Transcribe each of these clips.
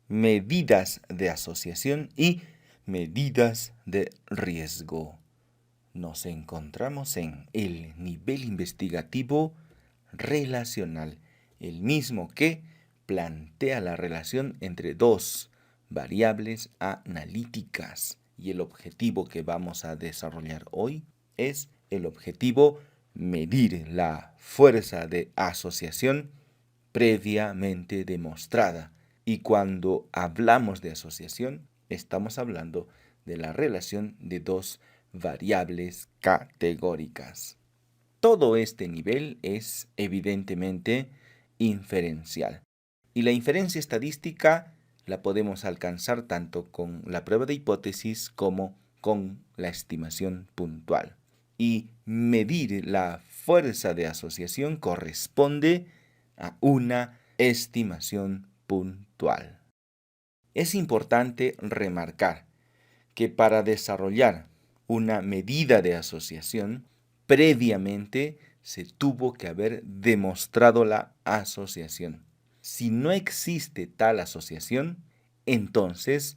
medidas de asociación y medidas de riesgo. Nos encontramos en el nivel investigativo relacional, el mismo que plantea la relación entre dos variables analíticas. Y el objetivo que vamos a desarrollar hoy es el objetivo medir la fuerza de asociación previamente demostrada. Y cuando hablamos de asociación, estamos hablando de la relación de dos variables categóricas. Todo este nivel es evidentemente inferencial. Y la inferencia estadística la podemos alcanzar tanto con la prueba de hipótesis como con la estimación puntual. Y medir la fuerza de asociación corresponde a una estimación puntual. Es importante remarcar que para desarrollar una medida de asociación, previamente se tuvo que haber demostrado la asociación. Si no existe tal asociación, entonces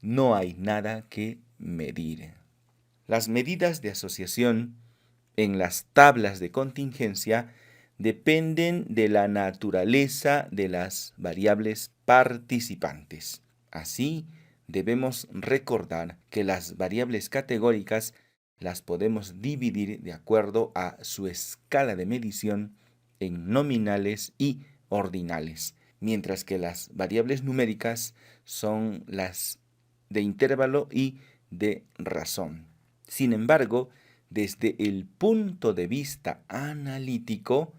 no hay nada que medir. Las medidas de asociación en las tablas de contingencia dependen de la naturaleza de las variables participantes. Así, debemos recordar que las variables categóricas las podemos dividir de acuerdo a su escala de medición en nominales y ordinales, mientras que las variables numéricas son las de intervalo y de razón. Sin embargo, desde el punto de vista analítico,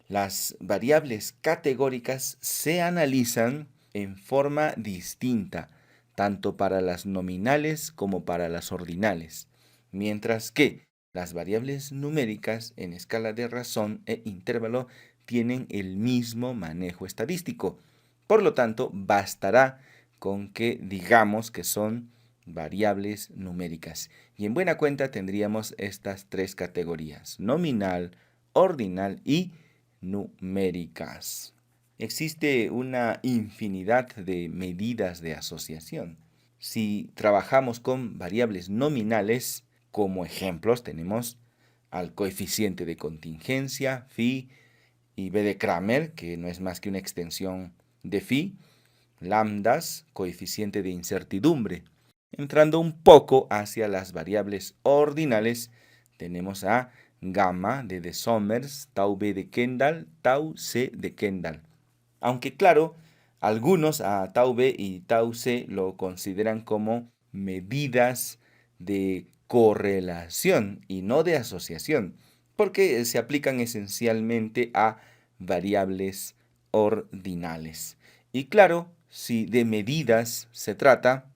las variables categóricas se analizan en forma distinta, tanto para las nominales como para las ordinales, mientras que las variables numéricas en escala de razón e intervalo tienen el mismo manejo estadístico. Por lo tanto, bastará con que digamos que son variables numéricas. Y en buena cuenta tendríamos estas tres categorías: nominal, ordinal y numéricas. Existe una infinidad de medidas de asociación. Si trabajamos con variables nominales, como ejemplos tenemos al coeficiente de contingencia, phi, y b de Kramer, que no es más que una extensión de phi, lambdas, coeficiente de incertidumbre. Entrando un poco hacia las variables ordinales, tenemos a gamma de Somers, tau b de Kendall, tau c de Kendall. Aunque claro, algunos a tau b y tau c lo consideran como medidas de correlación y no de asociación, porque se aplican esencialmente a variables ordinales. Y claro, si de medidas se trata,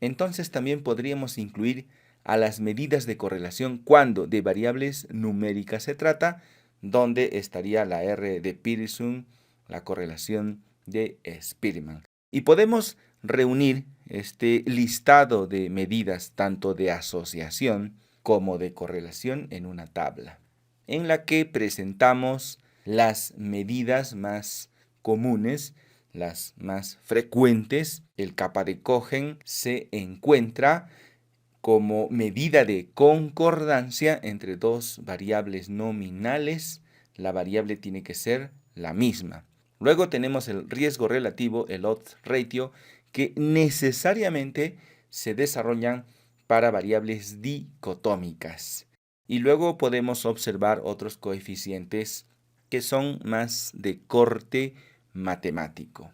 entonces también podríamos incluir a las medidas de correlación cuando de variables numéricas se trata, donde estaría la R de Pearson, la correlación de Spearman. Y podemos reunir este listado de medidas tanto de asociación como de correlación en una tabla, en la que presentamos las medidas más comunes, las más frecuentes. El kappa de Cohen se encuentra como medida de concordancia entre dos variables nominales. La variable tiene que ser la misma. Luego tenemos el riesgo relativo, el odds ratio, que necesariamente se desarrollan para variables dicotómicas. Y luego podemos observar otros coeficientes que son más de corte matemático.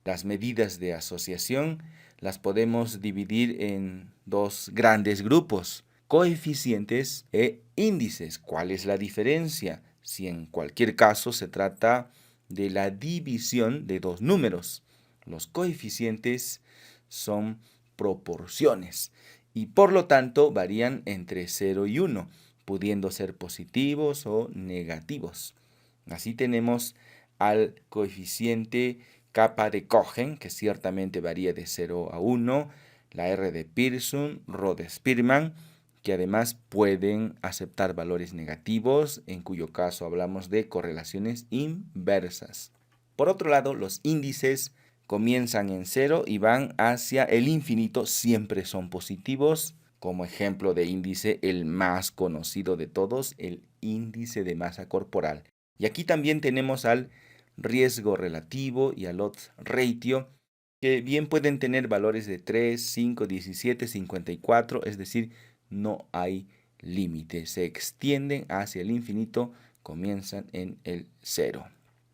Las medidas de asociación las podemos dividir en dos grandes grupos: coeficientes e índices. ¿Cuál es la diferencia? Si en cualquier caso se trata de la división de dos números. Los coeficientes son proporciones y por lo tanto varían entre 0 y 1, pudiendo ser positivos o negativos. Así tenemos al coeficiente kappa de Cohen, que ciertamente varía de 0 a 1, la R de Pearson, Rho de Spearman, que además pueden aceptar valores negativos, en cuyo caso hablamos de correlaciones inversas. Por otro lado, los índices comienzan en 0 y van hacia el infinito, siempre son positivos. Como ejemplo de índice, el más conocido de todos, el índice de masa corporal. Y aquí también tenemos al riesgo relativo y al odds ratio, que bien pueden tener valores de 3, 5, 17, 54, es decir, no hay límite. Se extienden hacia el infinito, comienzan en el 0.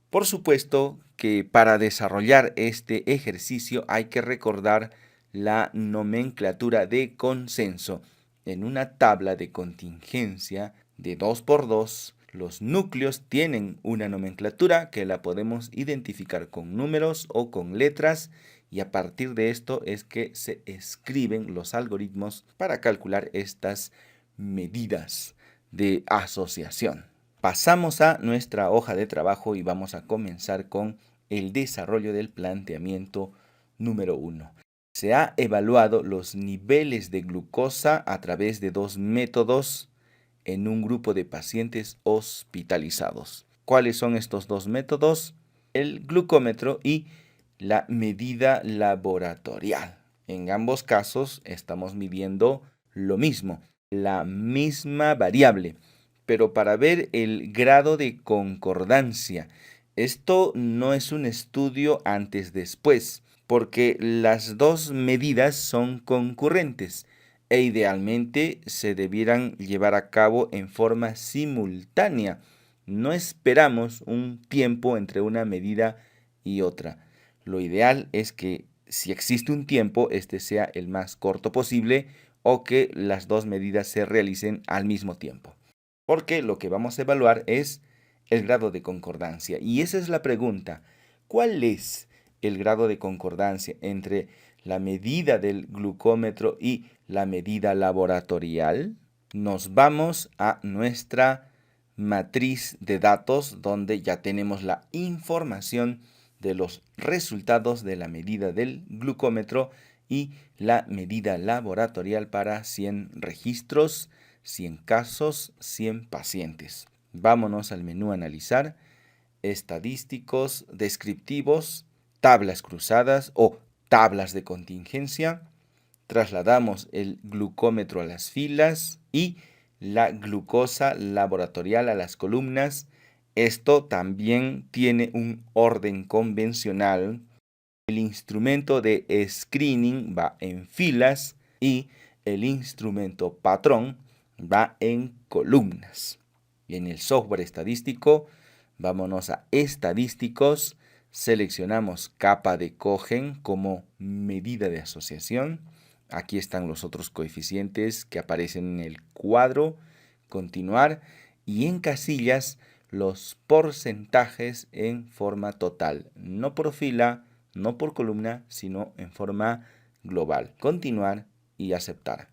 Por supuesto que para desarrollar este ejercicio hay que recordar la nomenclatura de consenso. En una tabla de contingencia de 2 por 2, los núcleos tienen una nomenclatura que la podemos identificar con números o con letras, y a partir de esto es que se escriben los algoritmos para calcular estas medidas de asociación. Pasamos a nuestra hoja de trabajo y vamos a comenzar con el desarrollo del planteamiento número 1. Se ha evaluado los niveles de glucosa a través de 2 métodos en un grupo de pacientes hospitalizados. ¿Cuáles son estos 2 métodos? El glucómetro y la medida laboratorial. En ambos casos estamos midiendo lo mismo, la misma variable, pero para ver el grado de concordancia. Esto no es un estudio antes-después, porque las dos medidas son concurrentes e idealmente se debieran llevar a cabo en forma simultánea. No esperamos un tiempo entre una medida y otra. Lo ideal es que si existe un tiempo, este sea el más corto posible o que las dos medidas se realicen al mismo tiempo. Porque lo que vamos a evaluar es el grado de concordancia. Y esa es la pregunta. ¿Cuál es el grado de concordancia entre la medida del glucómetro y la medida laboratorial? Nos vamos a nuestra matriz de datos donde ya tenemos la información de los resultados de la medida del glucómetro y la medida laboratorial para 100 registros, 100 casos, 100 pacientes. Vámonos al menú Analizar, Estadísticos, Descriptivos, Tablas cruzadas o tablas de contingencia. Trasladamos el glucómetro a las filas y la glucosa laboratorial a las columnas. Esto también tiene un orden convencional. El instrumento de screening va en filas y el instrumento patrón va en columnas. Y en el software estadístico, vámonos a estadísticos, seleccionamos capa de Cohen como medida de asociación. Aquí están los otros coeficientes que aparecen en el cuadro, continuar, y en casillas los porcentajes en forma total, no por fila, no por columna, sino en forma global. Continuar y aceptar.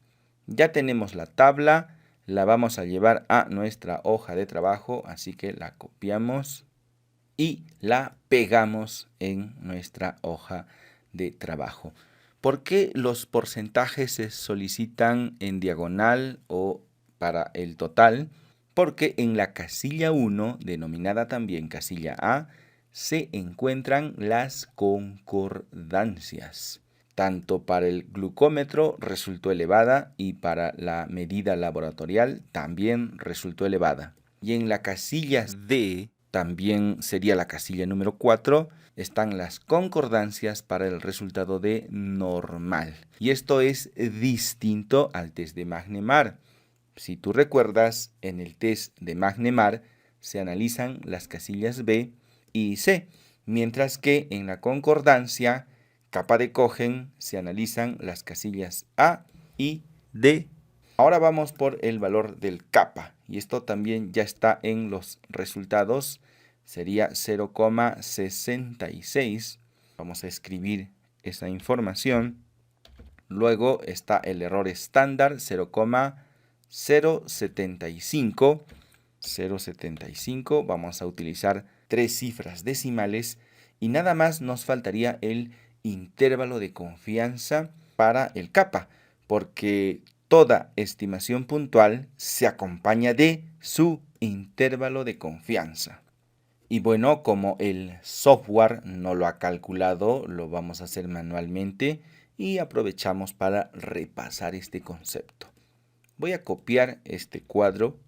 Ya tenemos la tabla, la vamos a llevar a nuestra hoja de trabajo, así que la copiamos y la pegamos en nuestra hoja de trabajo. ¿Por qué los porcentajes se solicitan en diagonal o para el total? Porque en la casilla 1, denominada también casilla A, se encuentran las concordancias. Tanto para el glucómetro resultó elevada y para la medida laboratorial también resultó elevada. Y en la casilla D, también sería la casilla número 4, están las concordancias para el resultado de normal. Y esto es distinto al test de Magnemar. Si tú recuerdas, en el test de Magnemar se analizan las casillas B y C, mientras que en la concordancia, capa de Cohen, se analizan las casillas A y D. Ahora vamos por el valor del kappa, y esto también ya está en los resultados, sería 0,66. Vamos a escribir esa información. Luego está el error estándar, 0,075. 0,75. Vamos a utilizar 3 cifras decimales y nada más nos faltaría el intervalo de confianza para el kappa, porque toda estimación puntual se acompaña de su intervalo de confianza. Y bueno, como el software no lo ha calculado, lo vamos a hacer manualmente y aprovechamos para repasar este concepto. Voy a copiar este cuadro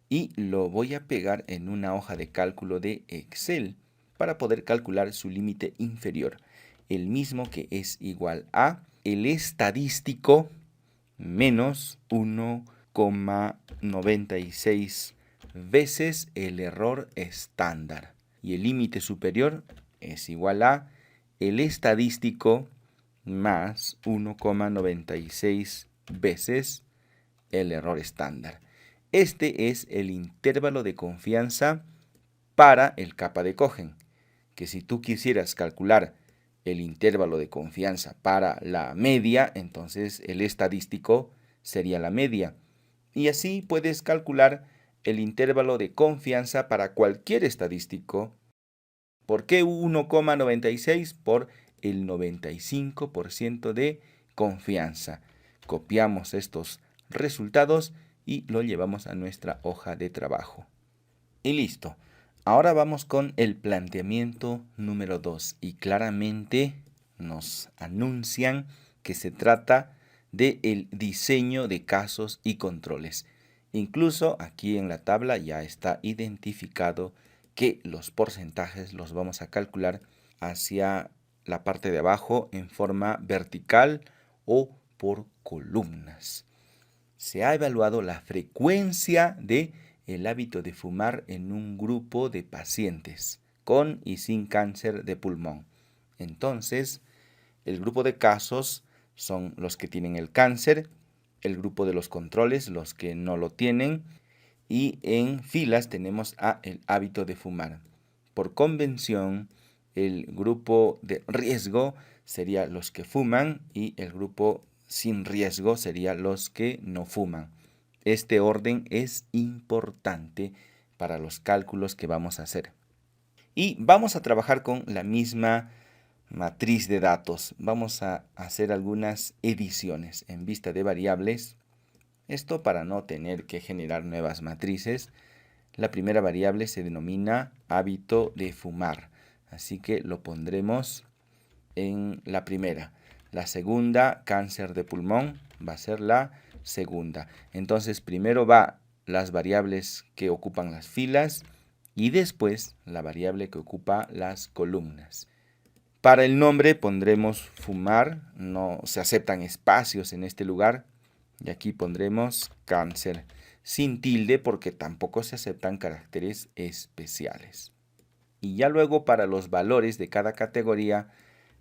y lo voy a pegar en una hoja de cálculo de Excel para poder calcular su límite inferior, el mismo que es igual a el estadístico menos 1,96 veces el error estándar. Y el límite superior es igual a el estadístico más 1,96 veces el error estándar. Este es el intervalo de confianza para el capa de Cohen, que si tú quisieras calcular el intervalo de confianza para la media, entonces el estadístico sería la media. Y así puedes calcular el intervalo de confianza para cualquier estadístico. ¿Por qué 1,96? Por el 95% de confianza. Copiamos estos resultados y lo llevamos a nuestra hoja de trabajo. Y listo. Ahora vamos con el planteamiento número 2 y claramente nos anuncian que se trata del diseño de casos y controles. Incluso aquí en la tabla ya está identificado que los porcentajes los vamos a calcular hacia la parte de abajo en forma vertical o por columnas. Se ha evaluado la frecuencia de el hábito de fumar en un grupo de pacientes con y sin cáncer de pulmón. Entonces, el grupo de casos son los que tienen el cáncer, el grupo de los controles, los que no lo tienen, y en filas tenemos el hábito de fumar. Por convención, el grupo de riesgo sería los que fuman y el grupo sin riesgo sería los que no fuman. Este orden es importante para los cálculos que vamos a hacer. Y vamos a trabajar con la misma matriz de datos. Vamos a hacer algunas ediciones en vista de variables. Esto para no tener que generar nuevas matrices. La primera variable se denomina hábito de fumar. Así que lo pondremos en la primera. La segunda, cáncer de pulmón, va a ser la segunda. Entonces, primero va las variables que ocupan las filas y después la variable que ocupa las columnas. Para el nombre pondremos fumar, no se aceptan espacios en este lugar. Y aquí pondremos cáncer, sin tilde porque tampoco se aceptan caracteres especiales. Y ya luego para los valores de cada categoría,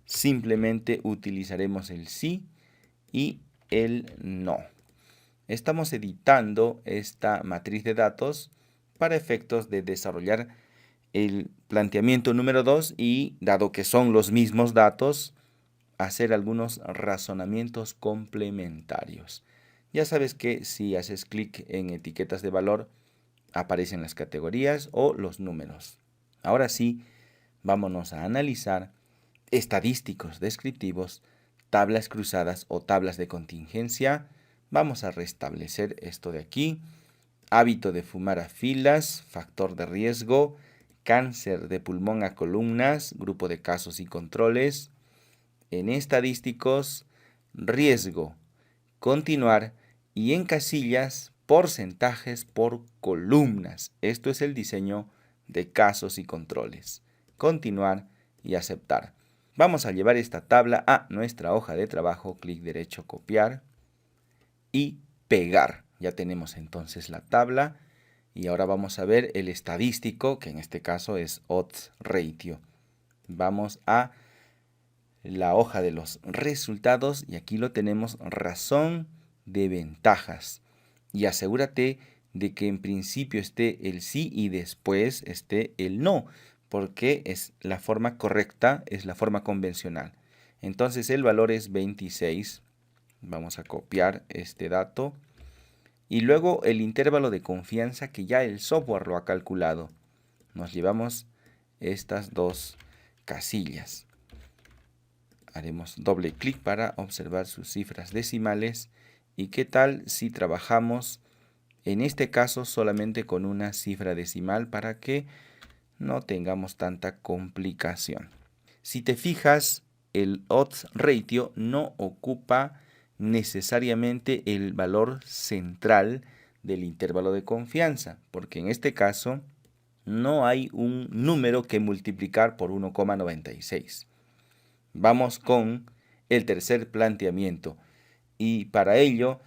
simplemente utilizaremos el sí y el no. Estamos editando esta matriz de datos para efectos de desarrollar el planteamiento número 2 y, dado que son los mismos datos, hacer algunos razonamientos complementarios. Ya sabes que si haces clic en etiquetas de valor, aparecen las categorías o los números. Ahora sí, vámonos a analizar estadísticos descriptivos, tablas cruzadas o tablas de contingencia. Vamos a restablecer esto de aquí. Hábito de fumar a filas, factor de riesgo, cáncer de pulmón a columnas, grupo de casos y controles. En estadísticos, riesgo, continuar y en casillas, porcentajes por columnas. Esto es el diseño de casos y controles. Continuar y aceptar. Vamos a llevar esta tabla a nuestra hoja de trabajo, clic derecho, copiar y pegar. Ya tenemos entonces la tabla y ahora vamos a ver el estadístico, que en este caso es odds ratio. Vamos a la hoja de los resultados y aquí lo tenemos, razón de ventajas. Y asegúrate de que en principio esté el sí y después esté el no, porque es la forma correcta, es la forma convencional. Entonces el valor es 26. Vamos a copiar este dato. Y luego el intervalo de confianza que ya el software lo ha calculado. Nos llevamos estas dos casillas. Haremos doble clic para observar sus cifras decimales. ¿Y qué tal si trabajamos en este caso solamente con una cifra decimal para que no tengamos tanta complicación. Si te fijas, el odds ratio no ocupa necesariamente el valor central del intervalo de confianza, porque en este caso no hay un número que multiplicar por 1,96. Vamos con el tercer planteamiento y para ello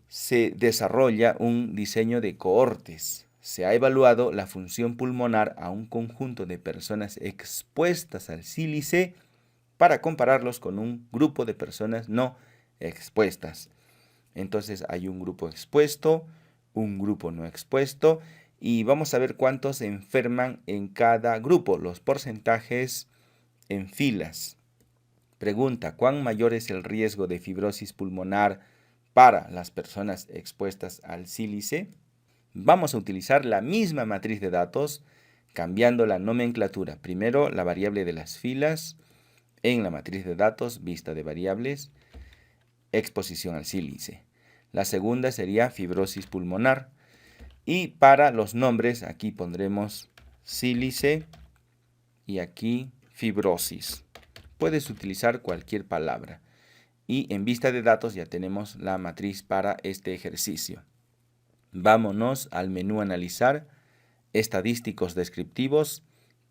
se desarrolla un diseño de cohortes. Se ha evaluado la función pulmonar a un conjunto de personas expuestas al sílice para compararlos con un grupo de personas no expuestas. Entonces hay un grupo expuesto, un grupo no expuesto y vamos a ver cuántos se enferman en cada grupo, los porcentajes en filas. Pregunta, ¿cuán mayor es el riesgo de fibrosis pulmonar para las personas expuestas al sílice? Vamos a utilizar la misma matriz de datos, cambiando la nomenclatura. Primero, la variable de las filas en la matriz de datos, vista de variables, exposición al sílice. La segunda sería fibrosis pulmonar. Y para los nombres, aquí pondremos sílice y aquí fibrosis. Puedes utilizar cualquier palabra. Y en vista de datos ya tenemos la matriz para este ejercicio. Vámonos al menú Analizar, Estadísticos Descriptivos,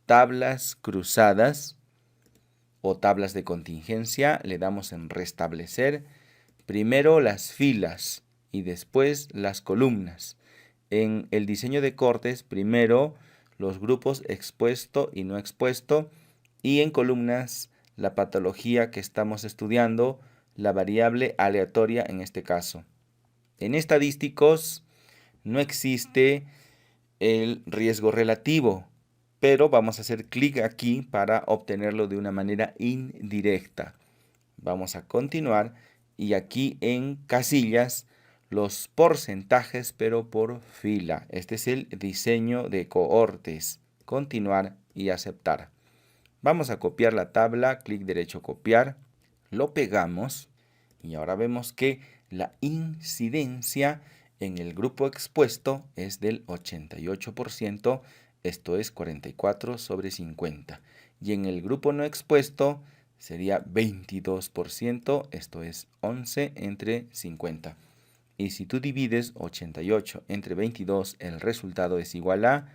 Tablas Cruzadas o Tablas de Contingencia. Le damos en Restablecer. Primero las filas y después las columnas. En el diseño de cortes, primero los grupos expuesto y no expuesto. Y en columnas, la patología que estamos estudiando, la variable aleatoria en este caso. En estadísticos no existe el riesgo relativo, pero vamos a hacer clic aquí para obtenerlo de una manera indirecta. Vamos a continuar y aquí en casillas los porcentajes, pero por fila. Este es el diseño de cohortes. Continuar y aceptar. Vamos a copiar la tabla, clic derecho copiar, lo pegamos y ahora vemos que la incidencia en el grupo expuesto es del 88%, esto es 44/50. Y en el grupo no expuesto sería 22%, esto es 11/50. Y si tú divides 88 entre 22, el resultado es igual a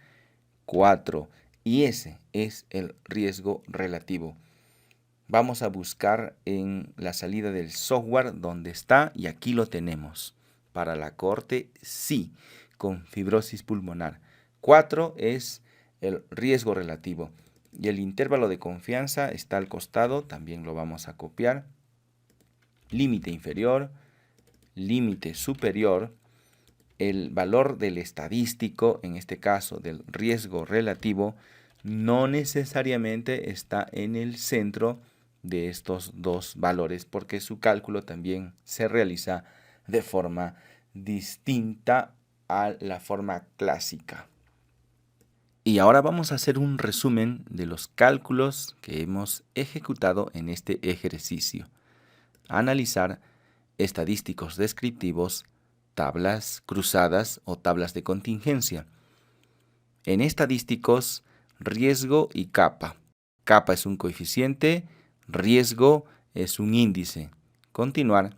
4. Y ese es el riesgo relativo. Vamos a buscar en la salida del software donde está y aquí lo tenemos. Para la cohorte sí, con fibrosis pulmonar. 4 es el riesgo relativo. Y el intervalo de confianza está al costado, también lo vamos a copiar. Límite inferior, límite superior. El valor del estadístico, en este caso del riesgo relativo, no necesariamente está en el centro de estos dos valores, porque su cálculo también se realiza de forma distinta a la forma clásica. Y ahora vamos a hacer un resumen de los cálculos que hemos ejecutado en este ejercicio. Analizar estadísticos descriptivos, tablas cruzadas o tablas de contingencia. En estadísticos, riesgo y kappa. Kappa es un coeficiente, riesgo es un índice. Continuar.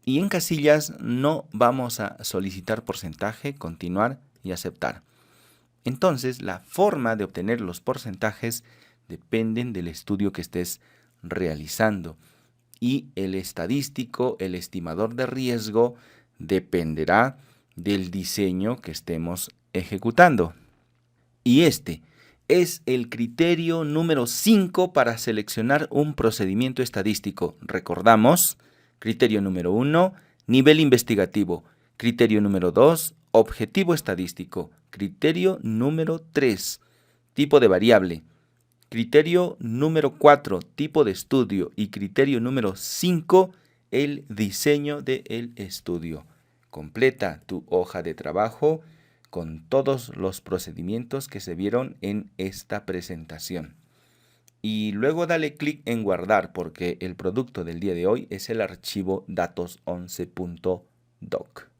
Y en casillas no vamos a solicitar porcentaje, continuar y aceptar. Entonces, la forma de obtener los porcentajes dependen del estudio que estés realizando. Y el estadístico, el estimador de riesgo, dependerá del diseño que estemos ejecutando. Y este es el criterio número 5 para seleccionar un procedimiento estadístico. Recordamos, criterio número 1, nivel investigativo. Criterio número 2, objetivo estadístico. Criterio número 3, tipo de variable. Criterio número 4, tipo de estudio. Y criterio número 5, el diseño del estudio. Completa tu hoja de trabajo con todos los procedimientos que se vieron en esta presentación. Y luego dale clic en guardar porque el producto del día de hoy es el archivo datos11.doc.